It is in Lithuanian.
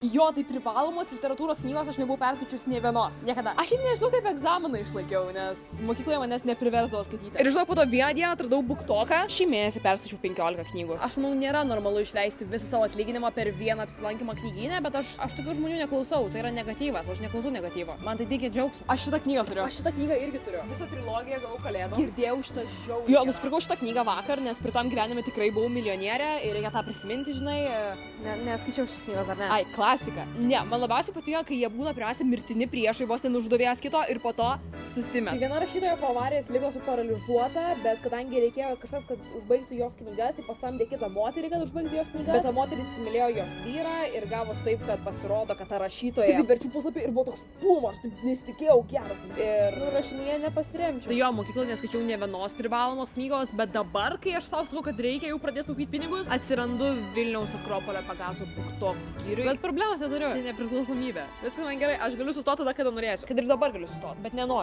Jo, tai privalomos literatūros knygos aš nebuvau perskaičius nė vienos. Niekada. Aš jau nežinau, kaip egzaminą išlaikiau, nes mokykloje manęs nepriversdavo skaityti. Ir žinau, po to vieną dieną atradau BookToką. Šį mėnesį perskaičiau 15 knygų. Aš manau, nėra normalu išleisti visą savo atlyginimą per vieną apsilankymą knygyne, bet aš tokių žmonių neklausau. Tai yra negatyvas, aš neklausau negatyvo. Man tai teikia džiaugsmą. Aš šitą knygą turiu. Aš šitą knygą irgi turiu. Visą trilogiją gavau kalėdoms. Girdėjau šitą žiaurį. Jo, nusipirkau šitą knygą vakar, nes pritam gyvenime tikrai buvau milijonierė ir reikia tą prisiminti, žinai. Neskaičiau šios knygos, ar ne? Ai, klasika. Ne, man labiausiai patinka, kai jie būna pirmiausia mirtini priešai, vos nenužudo vienas kito ir po to susimet. Tai viena rašytoja po avarijos liko suparalyžiuota, bet kadangi reikėjo kažkas, kad užbaigtų jos knygas, tai pasamdė kitą moterį, kad užbaigtų jos knygas. Bet ta moteris įsimylėjo jos vyrą ir gavos taip, kad pasirodo, kad ta rašytoja. Ir verčiu puslapį ir buvo toks pum, aš taip nesitikėjau geras. Ir rašinėje nepasiremčiau. Tai jo, mokykloje neskaičiau nė vienos privalomos knygos, bet dabar, kai aš sau sakau, kad reikia jau pradėti taupyti pinigus, atsirandu Vilniaus Akropolio Pegaso BookTokų skyriui. Bet problemos neturiu. Čia nepriklausomybė. Viskas man gerai, aš galiu sustoti tada, kada norėsiu. Kad ir dabar galiu sustoti, bet nenoriu.